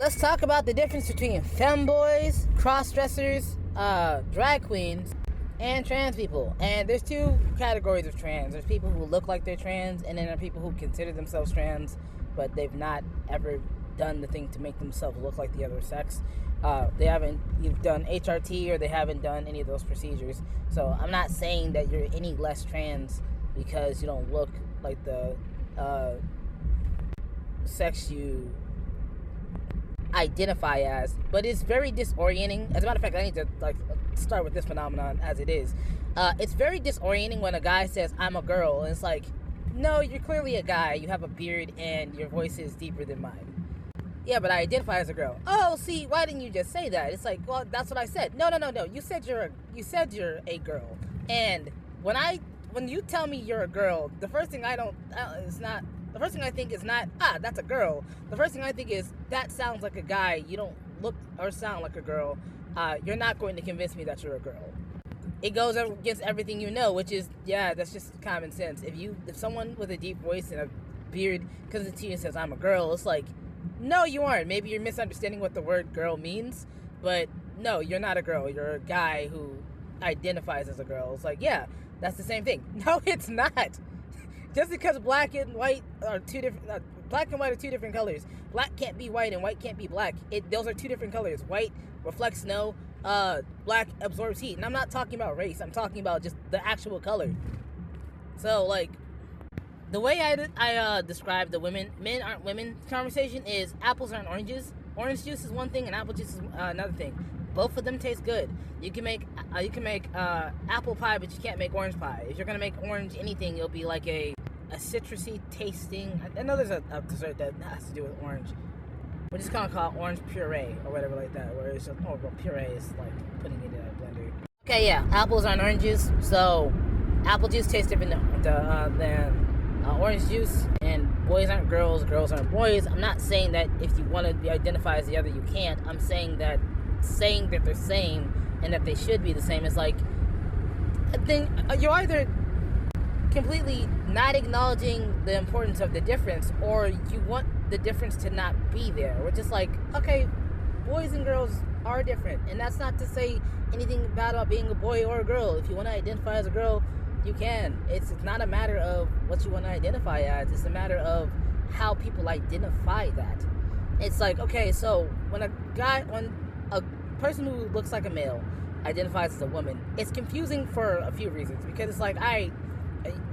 let's talk about the difference between femboys, cross-dressers, drag queens, and trans people. And there's two categories of trans. There's people who look like they're trans, and then there are people who consider themselves trans, but they've not ever done the thing to make themselves look like the other sex. They haven't done HRT, or they haven't done any of those procedures. So I'm not saying that you're any less trans because you don't look like the sex you identify as, but it's very disorienting. As a matter of fact, I need to start with this phenomenon as it is. It's very disorienting when a guy says, "I'm a girl," and it's like, no, you're clearly a guy. You have a beard and your voice is deeper than mine. Yeah, but I identify as a girl. Oh, see, why didn't you just say that? It's like, well, that's what I said. No. You said you're a girl. And when you tell me you're a girl, the first thing I think is not, that's a girl. The first thing I think is, that sounds like a guy. You don't look or sound like a girl. You're not going to convince me that you're a girl. It goes against everything you know, which is, that's just common sense. If someone with a deep voice and a beard comes to you and says, "I'm a girl," it's like, no, you aren't. Maybe you're misunderstanding what the word girl means, but no, you're not a girl. You're a guy who identifies as a girl. It's like, yeah, that's the same thing. No, it's not. Just because black and white are two different colors. Black can't be white and white can't be black. Those are two different colors. White reflects snow. Black absorbs heat. And I'm not talking about race. I'm talking about just the actual color. So, the way I describe the men aren't women conversation is apples aren't oranges. Orange juice is one thing and apple juice is another thing. Both of them taste good. You can make apple pie, but you can't make orange pie. If you're gonna make orange anything, it'll be like a citrusy tasting. I know there's a dessert that has to do with orange. We're just gonna call it orange puree or whatever like that. Where it's just, puree is like putting it in a blender. Okay, yeah, apples aren't oranges, so apple juice tastes different than orange juice, and boys aren't girls, girls aren't boys. I'm not saying that if you want to be identified as the other, you can't. I'm saying that they're same and that they should be the same is like, then you're either completely not acknowledging the importance of the difference, or you want the difference to not be there. We're just like, okay, boys and girls are different, and that's not to say anything bad about being a boy or a girl. If you want to identify as a girl, you can. It's not a matter of what you want to identify as. It's a matter of how people identify that. It's like, okay, so when a person who looks like a male identifies as a woman, it's confusing for a few reasons. Because it's like,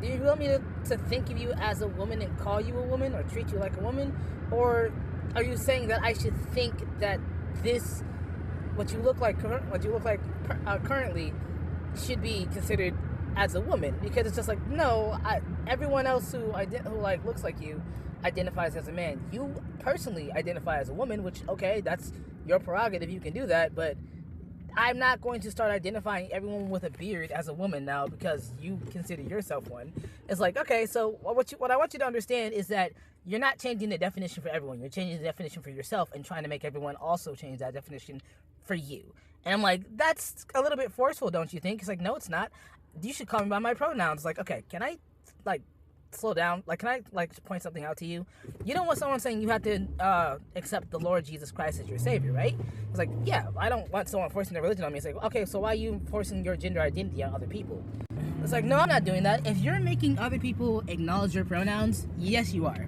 do you want me to think of you as a woman and call you a woman or treat you like a woman? Or are you saying that I should think that what you look like currently should be considered as a woman? Because it's just like, no, everyone else who looks like you identifies as a man. You personally identify as a woman, which, okay, that's your prerogative. You can do that, but I'm not going to start identifying everyone with a beard as a woman now because you consider yourself one. It's like, okay, so what I want you to understand is that you're not changing the definition for everyone. You're changing the definition for yourself and trying to make everyone also change that definition for you. And I'm like, that's a little bit forceful, don't you think? It's like, no, it's not. You should call me by my pronouns. Like, okay, can I, slow down? Can I, point something out to you? You don't want someone saying you have to accept the Lord Jesus Christ as your Savior, right? It's like, yeah, I don't want someone forcing their religion on me. It's like, okay, so why are you forcing your gender identity on other people? It's like, no, I'm not doing that. If you're making other people acknowledge your pronouns, yes, you are.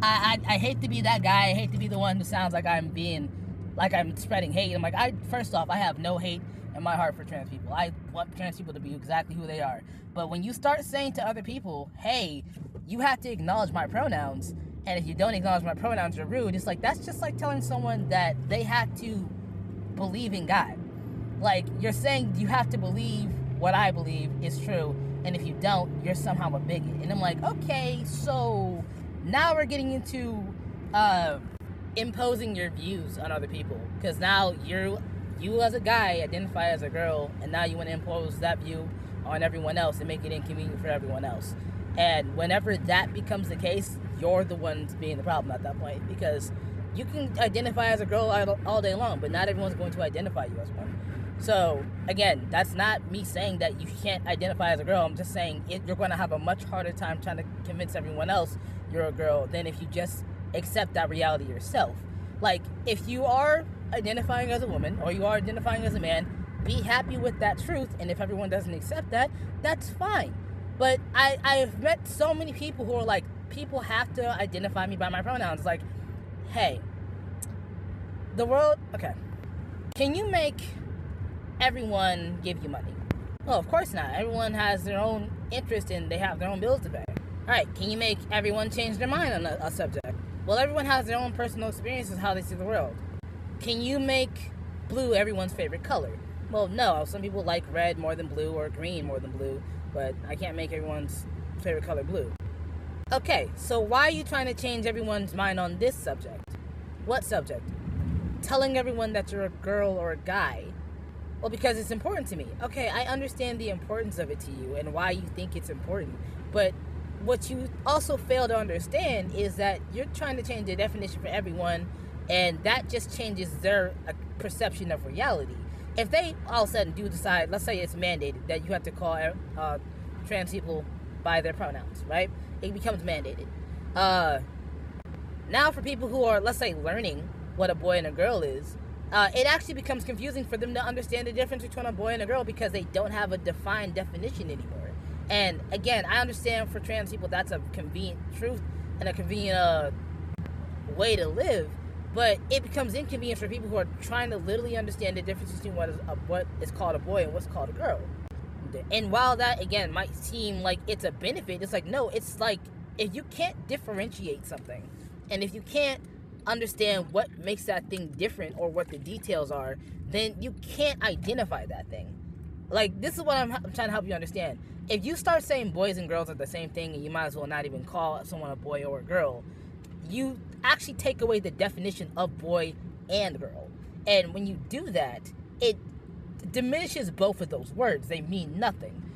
I hate to be that guy. I hate to be the one who sounds like I'm spreading hate. I'm like, first off, I have no hate in my heart for trans people. I want trans people to be exactly who they are. But when you start saying to other people, hey, you have to acknowledge my pronouns, and if you don't acknowledge my pronouns, you're rude, it's like, that's just like telling someone that they have to believe in God. Like, you're saying you have to believe what I believe is true, and if you don't, you're somehow a bigot. And I'm like, okay, so now we're getting into imposing your views on other people, because now you as a guy identify as a girl, and now you want to impose that view on everyone else and make it inconvenient for everyone else. And whenever that becomes the case, you're the ones being the problem at that point, because you can identify as a girl all day long, but not everyone's going to identify you as one. So again, that's not me saying that you can't identify as a girl. I'm just saying you're going to have a much harder time trying to convince everyone else you're a girl than if you just accept that reality yourself. Like, if you are identifying as a woman or you are identifying as a man, be happy with that truth. And if everyone doesn't accept that, that's fine. But I've met so many people who are like, people have to identify me by my pronouns. Like, hey, the world, okay, can you make everyone give you money? Well, of course not. Everyone has their own interest and they have their own bills to pay. All right, can you make everyone change their mind on a subject? Well, everyone has their own personal experiences, how they see the world. Can you make blue everyone's favorite color? Well, no. Some people like red more than blue or green more than blue, but I can't make everyone's favorite color blue. Okay, so why are you trying to change everyone's mind on this subject? What subject? Telling everyone that you're a girl or a guy. Well, because it's important to me. Okay, I understand the importance of it to you and why you think it's important. But what you also fail to understand is that you're trying to change the definition for everyone, and that just changes their perception of reality. If they all of a sudden do decide, let's say it's mandated that you have to call trans people by their pronouns, right? It becomes mandated. Now for people who are, let's say, learning what a boy and a girl is, it actually becomes confusing for them to understand the difference between a boy and a girl because they don't have a defined definition anymore. And again, I understand for trans people that's a convenient truth and a convenient way to live, but it becomes inconvenient for people who are trying to literally understand the difference between what is called a boy and what's called a girl. And while that, again, might seem like it's a benefit, it's like, no, it's like, if you can't differentiate something, and if you can't understand what makes that thing different or what the details are, then you can't identify that thing. Like, this is what I'm trying to help you understand. If you start saying boys and girls are the same thing and you might as well not even call someone a boy or a girl, you actually take away the definition of boy and girl. And when you do that, it diminishes both of those words. They mean nothing.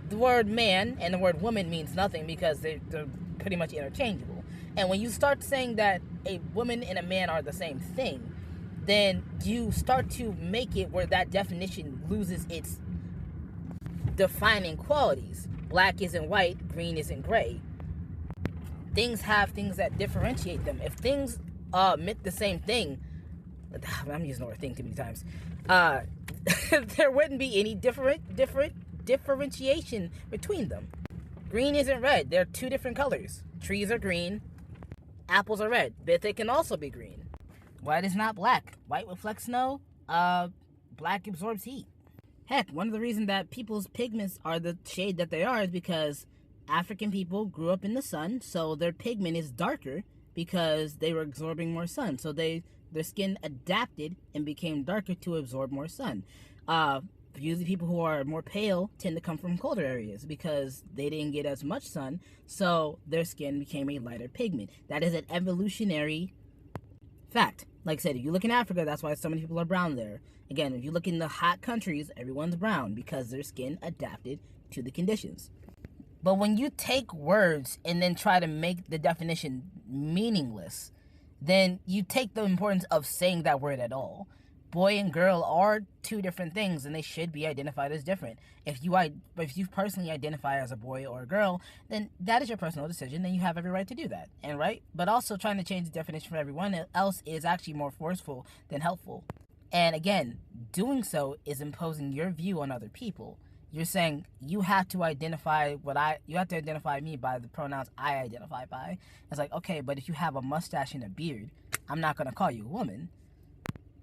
The word man and the word woman means nothing because they're pretty much interchangeable. And when you start saying that a woman and a man are the same thing, then you start to make it where that definition loses its defining qualities. Black isn't white, green isn't gray. Things have things that differentiate them. If things meant the same thing, I'm using the word thing too many times, there wouldn't be any differentiation between them. Green isn't red. They're two different colors. Trees are green. Apples are red, but they can also be green. White is not black. White reflects snow. Black absorbs heat. Heck, one of the reasons that people's pigments are the shade that they are is because African people grew up in the sun, so their pigment is darker because they were absorbing more sun. So their skin adapted and became darker to absorb more sun. Usually people who are more pale tend to come from colder areas because they didn't get as much sun, so their skin became a lighter pigment. That is an evolutionary fact. Like I said, if you look in Africa, that's why so many people are brown there. Again, if you look in the hot countries, everyone's brown because their skin adapted to the conditions. But when you take words and then try to make the definition meaningless, then you take the importance of saying that word at all. Boy and girl are two different things, and they should be identified as different. If you personally identify as a boy or a girl, then that is your personal decision, and you have every right to do that. And right? But also trying to change the definition for everyone else is actually more forceful than helpful. And again, doing so is imposing your view on other people. You're saying you have to identify me by the pronouns I identify by. It's like, okay, but if you have a mustache and a beard, I'm not going to call you a woman.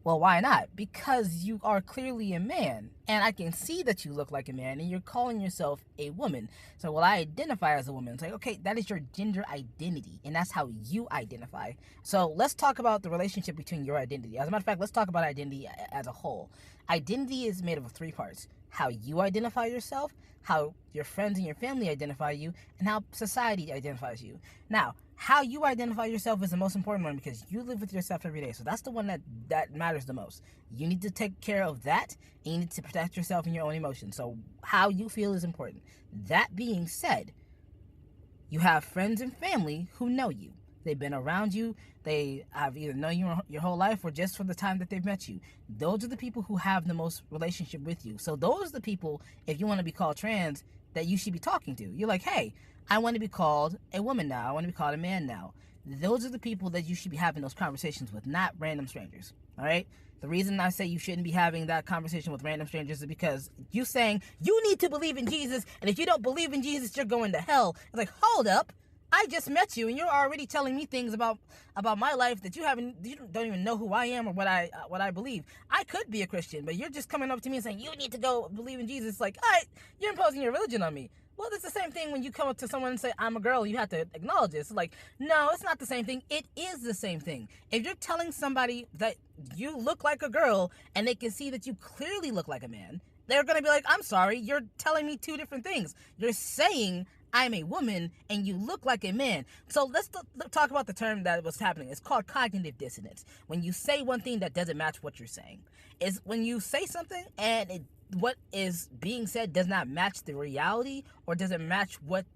Well, why not? Because you are clearly a man, and I can see that you look like a man, and you're calling yourself a woman. So, well, I identify as a woman. It's like, okay, that is your gender identity, and that's how you identify. So let's talk about the relationship between your identity. As a matter of fact, let's talk about identity as a whole. Identity is made up of three parts: how you identify yourself, how your friends and your family identify you, and how society identifies you. Now, how you identify yourself is the most important one because you live with yourself every day. So that's the one that matters the most. You need to take care of that, and you need to protect yourself and your own emotions. So how you feel is important. That being said, you have friends and family who know you. They've been around you. They have either known you your whole life or just for the time that they've met you. Those are the people who have the most relationship with you. So those are the people, if you want to be called trans, that you should be talking to. You're like, hey, I want to be called a woman now. I want to be called a man now. those are the people that you should be having those conversations with, not random strangers. All right? The reason I say you shouldn't be having that conversation with random strangers is because you saying you need to believe in Jesus, and if you don't believe in Jesus, you're going to hell. It's like, hold up. I just met you, and you're already telling me things about my life that you don't even know who I am or what I believe. I could be a Christian, but you're just coming up to me and saying you need to go believe in Jesus. It's like, all right, you're imposing your religion on me. Well, it's the same thing when you come up to someone and say, I'm a girl, you have to acknowledge this. It's like, no, it's not the same thing. It is the same thing. If you're telling somebody that you look like a girl and they can see that you clearly look like a man, they're going to be like, I'm sorry, you're telling me two different things. You're saying I'm a woman and you look like a man. So let's talk about the term that was happening. It's called cognitive dissonance. When you say one thing that doesn't match what you're saying. It's when you say something and what is being said does not match the reality or doesn't match what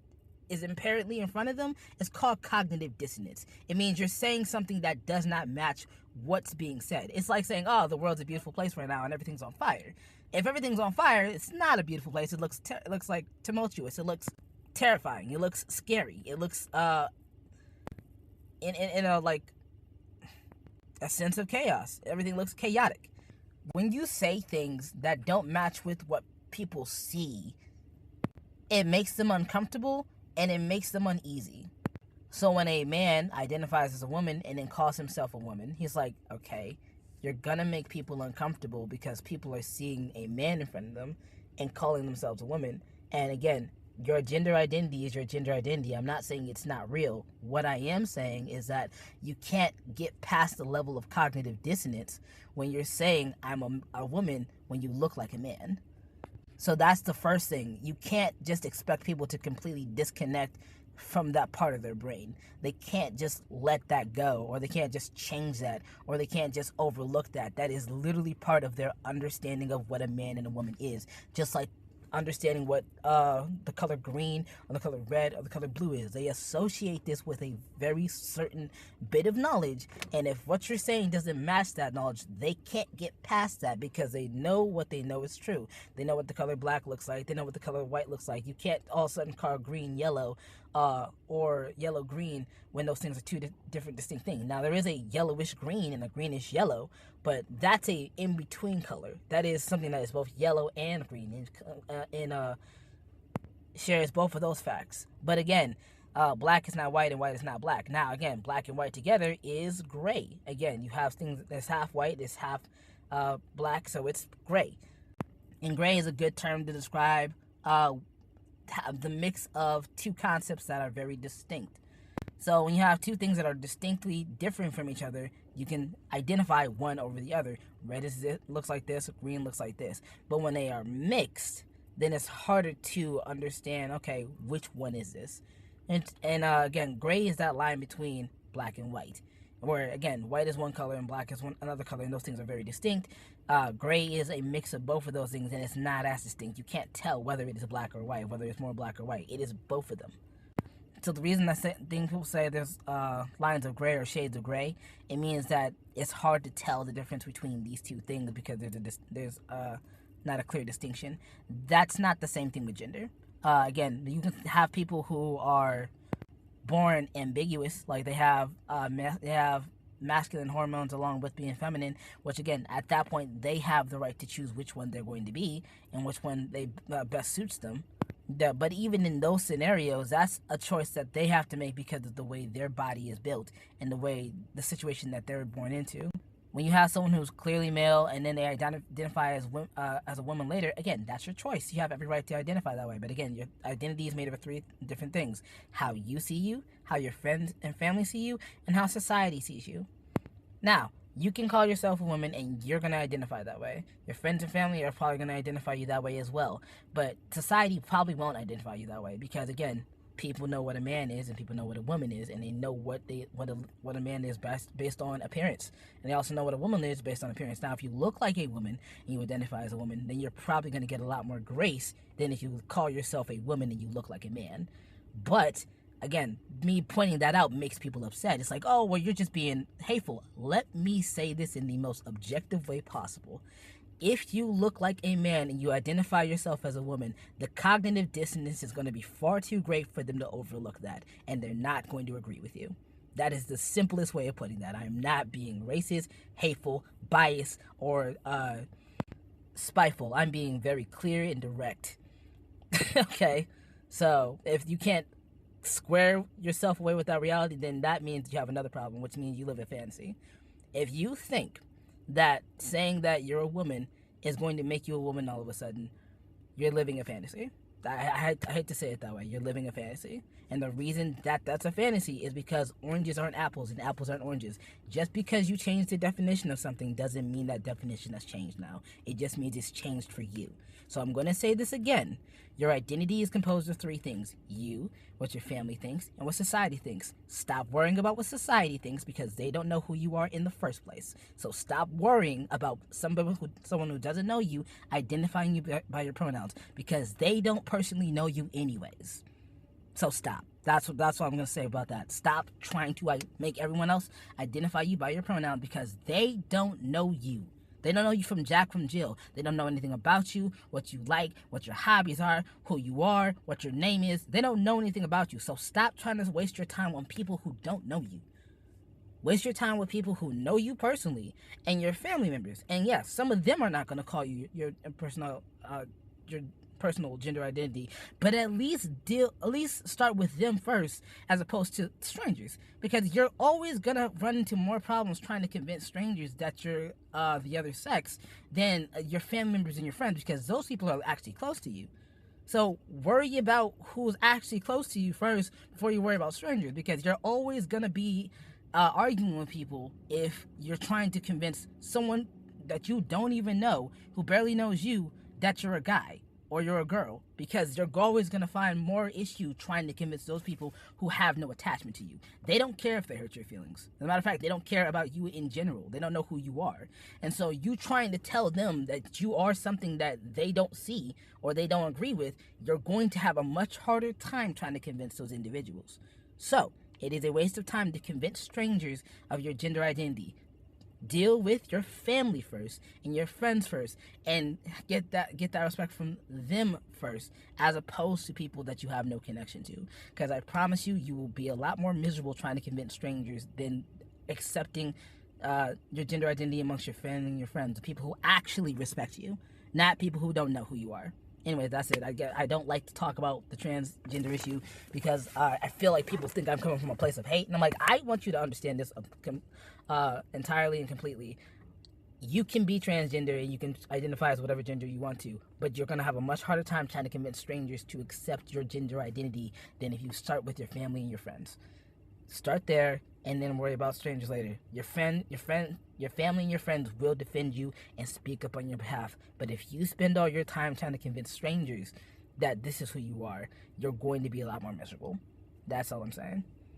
is apparently in front of them. It's called cognitive dissonance. It means you're saying something that does not match what's being said. It's like saying, oh, the world's a beautiful place right now and everything's on fire. If everything's on fire, it's not a beautiful place. It looks like tumultuous. It looks terrifying. It looks scary. It looks in a like a sense of chaos. Everything looks chaotic. When you say things that don't match with what people see, it makes them uncomfortable and it makes them uneasy. So when a man identifies as a woman and then calls himself a woman, he's like, okay, you're gonna make people uncomfortable because people are seeing a man in front of them and calling themselves a woman. And again, your gender identity is your gender identity. I'm not saying it's not real. What I am saying is that you can't get past the level of cognitive dissonance when you're saying I'm a woman when you look like a man. So that's the first thing. You can't just expect people to completely disconnect from that part of their brain. They can't just let that go, or they can't just change that, or they can't just overlook that. That is literally part of their understanding of what a man and a woman is. Just like understanding what the color green or the color red or the color blue is. They associate this with a very certain bit of knowledge, and if what you're saying doesn't match that knowledge, they can't get past that because they know what they know is true. They know what the color black looks like. They know what the color white looks like. You can't all of a sudden call green yellow or yellow green when those things are two different distinct things. Now there is a yellowish green and a greenish yellow, but that's a in-between color. That is something that is both yellow and green and shares both of those facts. But again, black is not white and white is not black. Now again, black and white together is gray. Again, you have things that's half white, it's half black, so it's gray. And gray is a good term to describe the mix of two concepts that are very distinct. So when you have two things that are distinctly different from each other, you can identify one over the other. Red looks like this, green looks like this. But when they are mixed, then it's harder to understand, okay, which one is this? And again, gray is that line between black and white. Where, again, white is one color and black is another color, and those things are very distinct. Gray is a mix of both of those things, and it's not as distinct. You can't tell whether it is black or white, whether it's more black or white. It is both of them. So the reason people say there's lines of gray or shades of gray, it means that it's hard to tell the difference between these two things because there's not a clear distinction. That's not the same thing with gender. Again, you can have people who are born ambiguous, like they have masculine hormones along with being feminine, which again, at that point, they have the right to choose which one they're going to be and which one they best suits them. But even in those scenarios, that's a choice that they have to make because of the way their body is built and the situation that they're born into. When you have someone who's clearly male and then they identify as a woman later, again, that's your choice. You have every right to identify that way. But again, your identity is made of three different things: how you see you, how your friends and family see you, and how society sees you. Now, you can call yourself a woman and you're going to identify that way. Your friends and family are probably going to identify you that way as well. But society probably won't identify you that way because, again, people know what a man is and people know what a woman is, and they know what a man is based on appearance, and they also know what a woman is based on appearance. Now, if you look like a woman and you identify as a woman, then you're probably going to get a lot more grace than if you call yourself a woman and you look like a man. But again, me pointing that out makes people upset. It's like, oh, well, you're just being hateful. Let me say this in the most objective way possible. If you look like a man and you identify yourself as a woman, the cognitive dissonance is going to be far too great for them to overlook that, and they're not going to agree with you. That is the simplest way of putting that. I am not being racist, hateful, biased, or spiteful. I'm being very clear and direct. Okay? So, if you can't square yourself away with that reality, then that means you have another problem, which means you live in fantasy. If you think that saying that you're a woman is going to make you a woman all of a sudden, you're living a fantasy. I hate to say it that way. You're living a fantasy. And the reason that that's a fantasy is because oranges aren't apples and apples aren't oranges. Just because you change the definition of something doesn't mean that definition has changed now. It just means it's changed for you. So I'm going to say this again. Your identity is composed of three things. You, what your family thinks, and what society thinks. Stop worrying about what society thinks because they don't know who you are in the first place. So stop worrying about someone who doesn't know you identifying you by your pronouns because they don't personally know you anyways. So stop. That's what I'm going to say about that. Stop trying to make everyone else identify you by your pronoun because they don't know you. They don't know you from Jack from Jill. They don't know anything about you, what you like, what your hobbies are, who you are, what your name is. They don't know anything about you. So stop trying to waste your time on people who don't know you. Waste your time with people who know you personally and your family members. And yes, some of them are not going to call you your personal gender identity, but at least start with them first as opposed to strangers, because you're always gonna run into more problems trying to convince strangers that you're the other sex than your family members and your friends, because those people are actually close to you. So worry about who's actually close to you first before you worry about strangers, because you're always gonna be arguing with people if you're trying to convince someone that you don't even know, who barely knows you, that you're a guy or you're a girl, because you're always going to find more issue trying to convince those people who have no attachment to you. They don't care if they hurt your feelings. As a matter of fact, they don't care about you in general. They don't know who you are. And so you trying to tell them that you are something that they don't see or they don't agree with, you're going to have a much harder time trying to convince those individuals. So it is a waste of time to convince strangers of your gender identity. Deal with your family first and your friends first, and get that respect from them first, as opposed to people that you have no connection to. Because I promise you, you will be a lot more miserable trying to convince strangers than accepting your gender identity amongst your family and your friends, people who actually respect you, not people who don't know who you are. Anyway, that's it. I don't like to talk about the transgender issue because I feel like people think I'm coming from a place of hate. And I'm like, I want you to understand this entirely and completely. You can be transgender and you can identify as whatever gender you want to, but you're going to have a much harder time trying to convince strangers to accept your gender identity than if you start with your family and your friends. Start there and then worry about strangers later. Your family and your friends will defend you and speak up on your behalf. But if you spend all your time trying to convince strangers that this is who you are, you're going to be a lot more miserable. That's all I'm saying.